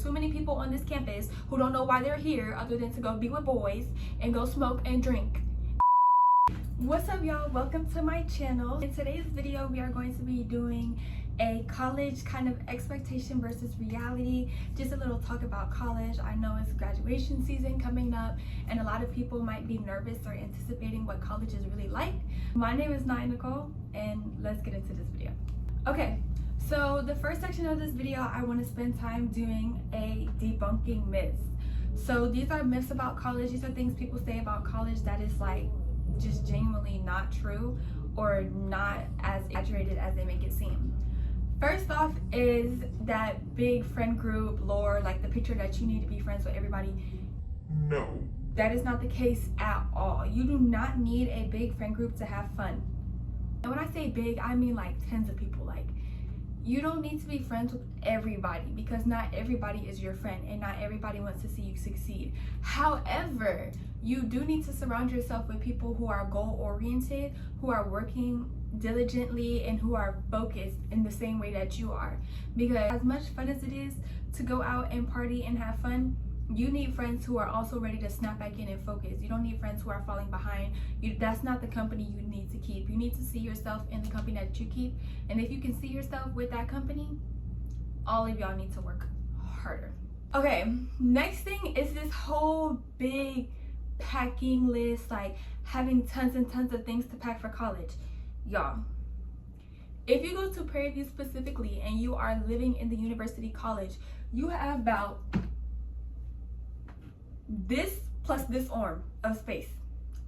too many people on this campus who don't know why they're here other than to go be with boys and go smoke and drink. What's up, y'all? Welcome to my channel. In today's video, we are going to be doing a college kind of expectation versus reality, just a little talk about college. I know it's graduation season coming up and a lot of people might be nervous or anticipating what college is really like. My name is Naya Nicole and let's get into this video. Okay, so the first section of this video, I want to spend time doing a debunking myths. So these are myths about college. These are things people say about college that is like just genuinely not true or not as exaggerated as they make it seem. First off is that big friend group lore, like the picture that you need to be friends with everybody. No. That is not the case at all. You do not need a big friend group to have fun. And when I say big, I mean like tens of people. Like, you don't need to be friends with everybody because not everybody is your friend and not everybody wants to see you succeed. However, you do need to surround yourself with people who are goal-oriented, who are working diligently, and who are focused in the same way that you are. Because as much fun as it is to go out and party and have fun, you need friends who are also ready to snap back in and focus. You don't need friends who are falling behind. That's not the company you need to keep. You need to see yourself in the company that you keep. And if you can see yourself with that company, all of y'all need to work harder. Okay, next thing is this whole big packing list, like having tons and tons of things to pack for college. Y'all, if you go to Prairie View specifically and you are living in the university college, you have about this plus this arm of space.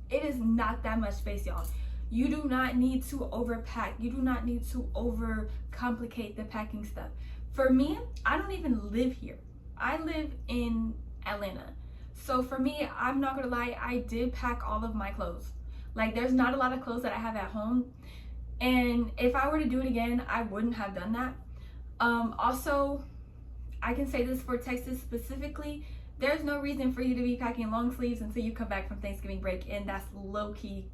It is not that much space, y'all. You do not need to overpack. You do not need to over complicate the packing stuff. For me, I don't even live here. I live in Atlanta. So for me, I'm not gonna lie, I did pack all of my clothes. Like, there's not a lot of clothes that I have at home. And if I were to do it again, I wouldn't have done that. Also, I can say this for Texas specifically, there's no reason for you to be packing long sleeves until you come back from Thanksgiving break, and that's low-key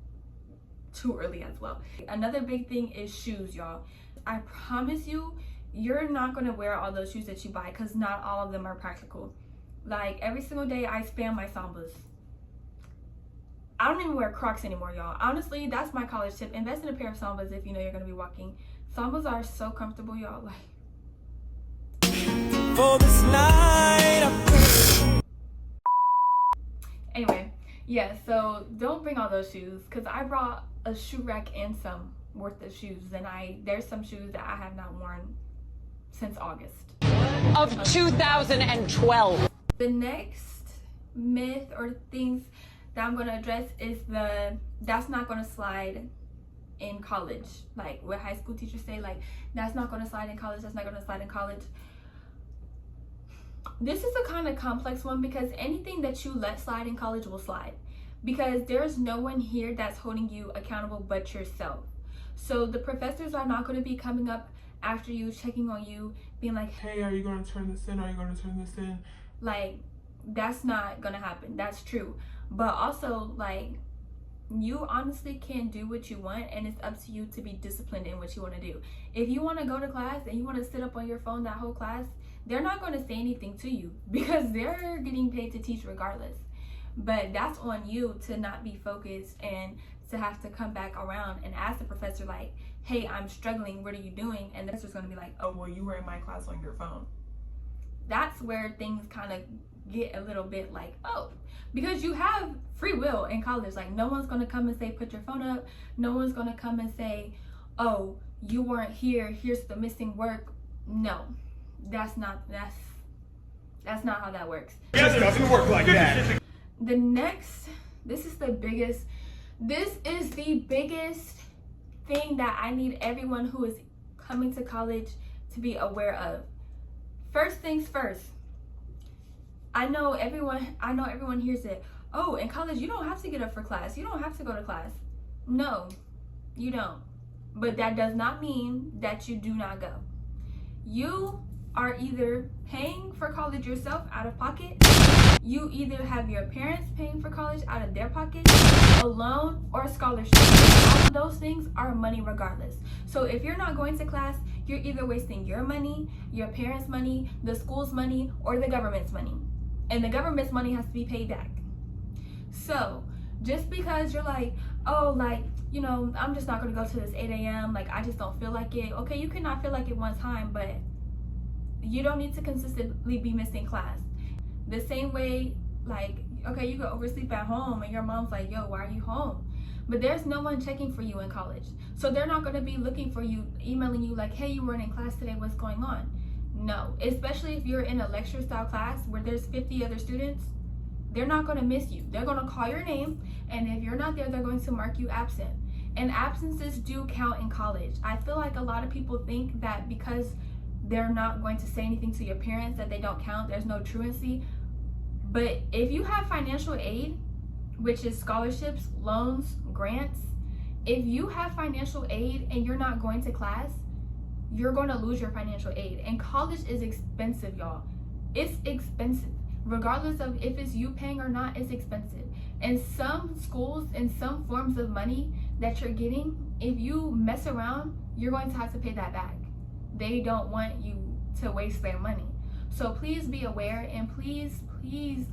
too early as well. Another big thing is shoes, y'all. I promise you, you're not gonna wear all those shoes that you buy because not all of them are practical. Like, every single day I spam my Sambas. I don't even wear Crocs anymore, y'all. Honestly, that's my college tip. Invest in a pair of Sambas if you know you're gonna be walking. Sambas are so comfortable, y'all. Like, for this night. Anyway, yeah, so don't bring all those shoes because I brought a shoe rack and some worth of shoes, and there's some shoes that I have not worn since August of 2012. The next myth or things that I'm going to address is that's not going to slide in college. Like what high school teachers say, like, that's not going to slide in college, that's not going to slide in college. This is a kind of complex one because anything that you let slide in college will slide. Because there's no one here that's holding you accountable but yourself. So the professors are not going to be coming up after you, checking on you, being like, hey, are you going to turn this in? Are you going to turn this in? Like, that's not going to happen. That's true. But also, like, you honestly can do what you want, and it's up to you to be disciplined in what you want to do. If you want to go to class and you want to sit up on your phone that whole class, they're not going to say anything to you because they're getting paid to teach regardless. But that's on you to not be focused and to have to come back around and ask the professor, like, hey, I'm struggling, what are you doing? And the professor's going to be like, oh, well, you were in my class on your phone. That's where things kind of get a little bit like, oh, because you have free will in college. Like, no one's going to come and say, put your phone up. No one's going to come and say, oh, you weren't here, here's the missing work. No, that's not how that works. It just doesn't work like that. The next, this is the biggest thing that I need everyone who is coming to college to be aware of. First things first, I know everyone hears it. Oh, in college, you don't have to get up for class. You don't have to go to class. No, you don't. But that does not mean that you do not go. You are either paying for college yourself out of pocket, you either have your parents paying for college out of their pocket, a loan, or a scholarship. All of those things are money regardless. So if you're not going to class, you're either wasting your money, your parents' money, the school's money, or the government's money. And the government's money has to be paid back. So just because you're like, oh, like, you know, I'm just not gonna go to this 8 a.m. Like, I just don't feel like it. Okay, you cannot feel like it one time, but you don't need to consistently be missing class. The same way, like, okay, you go oversleep at home and your mom's like, yo, why are you home? But there's no one checking for you in college. So they're not gonna be looking for you, emailing you like, hey, you weren't in class today, what's going on? No, especially if you're in a lecture style class where there's 50 other students, they're not gonna miss you. They're gonna call your name, and if you're not there, they're going to mark you absent. And absences do count in college. I feel like a lot of people think that because they're not going to say anything to your parents that they don't count, there's no truancy. But if you have financial aid, which is scholarships, loans, grants, if you have financial aid and you're not going to class, you're going to lose your financial aid. And college is expensive, y'all. It's expensive. Regardless of if it's you paying or not, it's expensive. And some schools and some forms of money that you're getting, if you mess around, you're going to have to pay that back. They don't want you to waste their money. So please be aware, and please be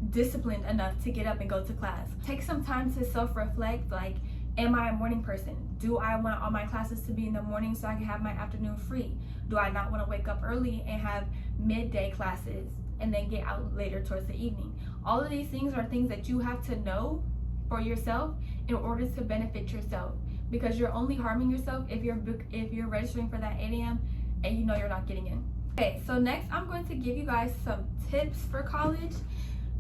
disciplined enough to get up and go to class. Take some time to self-reflect, like, am I a morning person? Do I want all my classes to be in the morning so I can have my afternoon free? Do I not want to wake up early and have midday classes and then get out later towards the evening? All of these things are things that you have to know for yourself in order to benefit yourself, because you're only harming yourself if you're registering for that 8 a.m. and you know you're not getting in. Okay, so next I'm going to give you guys some tips for college,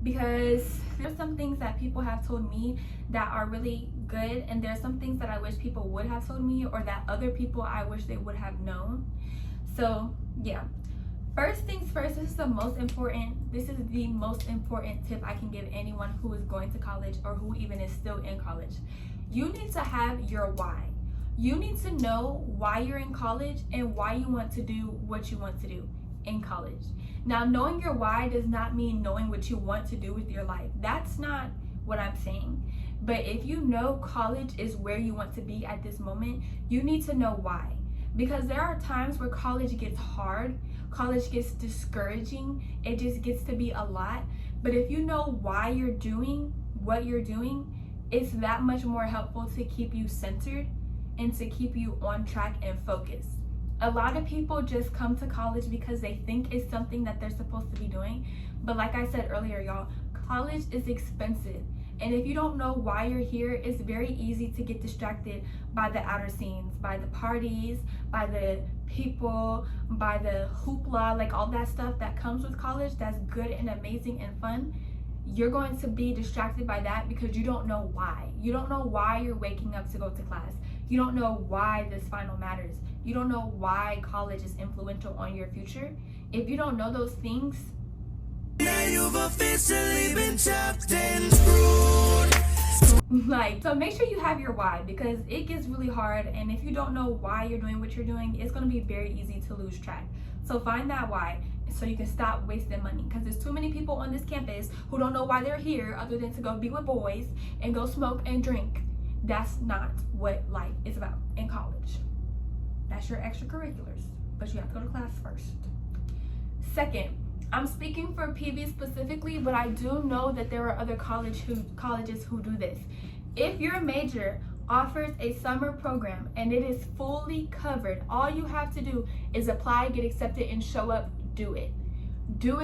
because there's some things that people have told me that are really good, and there's some things that I wish people would have told me, or that other people I wish they would have known. So yeah, first things first, this is the most important tip I can give anyone who is going to college or who even is still in college. You need to have your why. You need to know why you're in college and why you want to do what you want to do in college. Now, knowing your why does not mean knowing what you want to do with your life. That's not what I'm saying. But if you know college is where you want to be at this moment, you need to know why. Because there are times where college gets hard, college gets discouraging, it just gets to be a lot. But if you know why you're doing what you're doing, it's that much more helpful to keep you centered and to keep you on track and focused. A lot of people just come to college because they think it's something that they're supposed to be doing. But like I said earlier, y'all, college is expensive. And if you don't know why you're here, it's very easy to get distracted by the outer scenes, by the parties, by the people, by the hoopla, like all that stuff that comes with college that's good and amazing and fun. You're going to be distracted by that because you don't know why. You don't know why you're waking up to go to class. You don't know why this final matters. You don't know why college is influential on your future. If you don't know those things, Now you've officially been chopped and screwed. so make sure you have your why, because it gets really hard, and if you don't know why you're doing what you're doing, it's going to be very easy to lose track. So find that why so you can stop wasting money, because there's too many people on this campus who don't know why they're here other than to go be with boys and go smoke and drink. That's not what life is about in college. That's your extracurriculars, but you have to go to class first. Second, I'm speaking for PV specifically, but I do know that there are other colleges who do this. If your major offers a summer program and it is fully covered, all you have to do is apply, get accepted, and show up. Do it. Do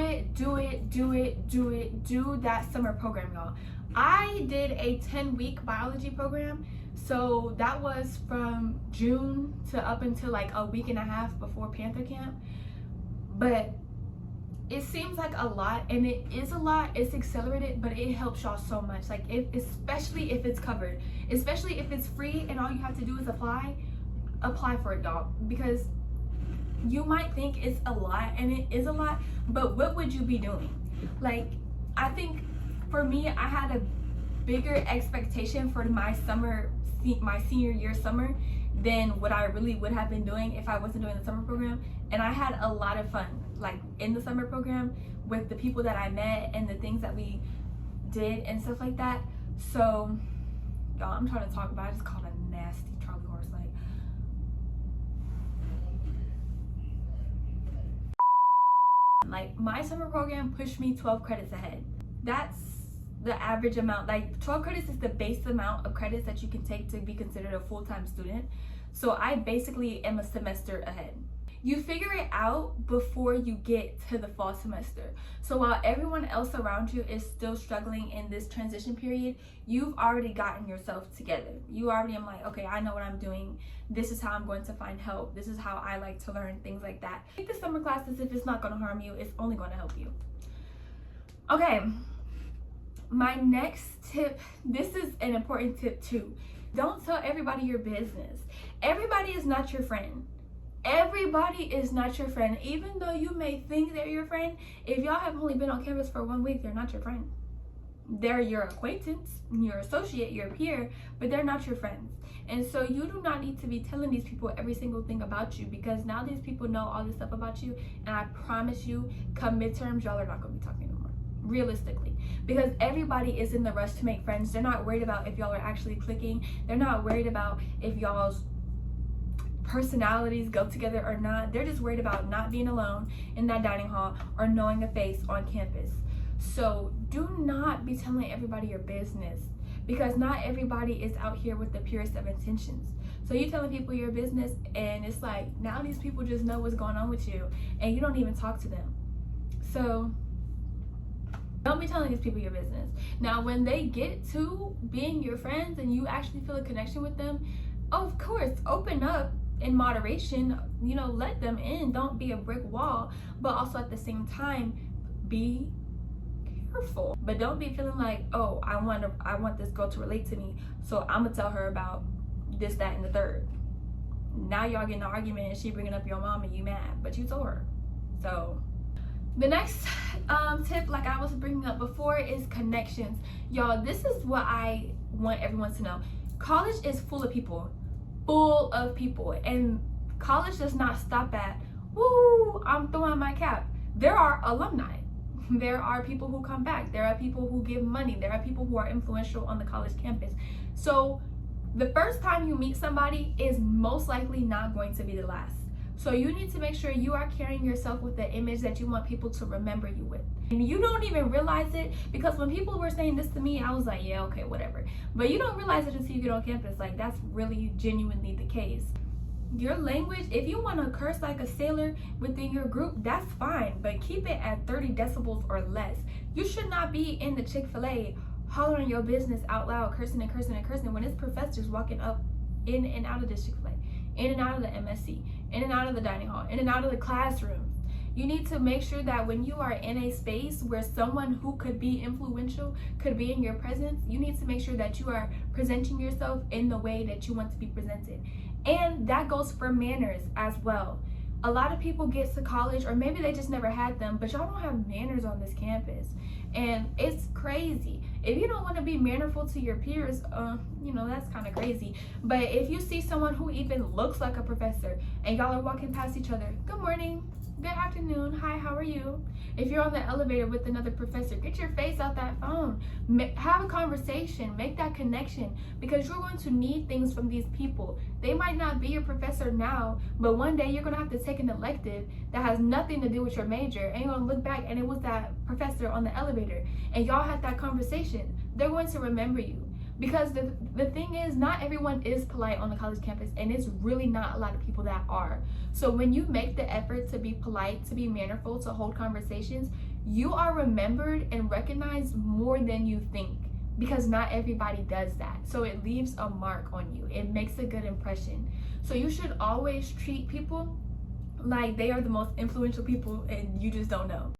that summer program, y'all. I did a 10-week biology program, so that was from June to up until like a week and a half before Panther Camp. But it seems like a lot, and it is a lot. It's accelerated, but it helps y'all so much. Like, especially if it's covered, especially if it's free and all you have to do is apply for it, y'all. Because you might think it's a lot, and it is a lot, but what would you be doing? Like, I think for me, I had a bigger expectation for my senior year summer than what I really would have been doing if I wasn't doing the summer program. And I had a lot of fun, like, in the summer program with the people that I met and the things that we did and stuff like that. So, y'all, I'm trying to talk about it. I just called a nasty Charlie horse. Like, Like my summer program pushed me 12 credits ahead. That's the average amount. Like 12 credits is the base amount of credits that you can take to be considered a full-time student. So I basically am a semester ahead. You figure it out before you get to the fall semester. So while everyone else around you is still struggling in this transition period, you've already gotten yourself together. You already am like, okay, I know what I'm doing. This is how I'm going to find help. This is how I like to learn, things like that. Take the summer classes if it's not going to harm you. It's only going to help you. Okay, my next tip, this is an important tip too. Don't tell everybody your business. Everybody is not your friend. Everybody is not your friend. Even though you may think they're your friend, if y'all have only been on campus for 1 week, they're not your friend. They're your acquaintance, your associate, your peer, but they're not your friends. And so you do not need to be telling these people every single thing about you, because now these people know all this stuff about you, and I promise you, come midterms, y'all are not going to be talking anymore. Realistically, because everybody is in the rush to make friends. They're not worried about if y'all are actually clicking. They're not worried about if y'all's personalities go together or not. They're just worried about not being alone in that dining hall or knowing a face on campus. So do not be telling everybody your business, because not everybody is out here with the purest of intentions. So you telling people your business, and it's like now these people just know what's going on with you and you don't even talk to them. So don't be telling these people your business. Now when they get to being your friends and you actually feel a connection with them, of course open up in moderation, you know, let them in. Don't be a brick wall, but also at the same time be careful. But don't be feeling like, oh, I want this girl to relate to me, so I'm gonna tell her about this, that, and the third. Now y'all getting an argument and she bringing up your mom and you mad, but you told her. So the next tip, like I was bringing up before, is connections. Y'all, this is what I want everyone to know. College is full of people, and college does not stop at, woo, I'm throwing my cap. There are alumni. There are people who come back. There are people who give money. There are people who are influential on the college campus. So the first time you meet somebody is most likely not going to be the last. So you need to make sure you are carrying yourself with the image that you want people to remember you with. And you don't even realize it, because when people were saying this to me, I was like, yeah, okay, whatever. But you don't realize it until you get on campus. Like, that's really genuinely the case. Your language, if you want to curse like a sailor within your group, that's fine, but keep it at 30 decibels or less. You should not be in the Chick-fil-A hollering your business out loud, cursing and cursing and cursing, when it's professors walking up in and out of this Chick-fil-A, in and out of the MSC, in and out of the dining hall, in and out of the classroom. You need to make sure that when you are in a space where someone who could be influential could be in your presence, you need to make sure that you are presenting yourself in the way that you want to be presented. And that goes for manners as well. A lot of people get to college, or maybe they just never had them, but y'all don't have manners on this campus. And it's crazy. If you don't want to be mannerful to your peers, you know, that's kind of crazy. But if you see someone who even looks like a professor and y'all are walking past each other, good morning, good afternoon, hi, how are you? If you're on the elevator with another professor, get your face out that phone. Have a conversation, make that connection, because you're going to need things from these people. They might not be your professor now, but one day you're going to have to take an elective that has nothing to do with your major, and you're going to look back and it was that professor on the elevator, and y'all had that conversation. They're going to remember you. Because the thing is, not everyone is polite on the college campus, and it's really not a lot of people that are. So when you make the effort to be polite, to be mannerful, to hold conversations, you are remembered and recognized more than you think, because not everybody does that. So it leaves a mark on you. It makes a good impression. So you should always treat people like they are the most influential people and you just don't know.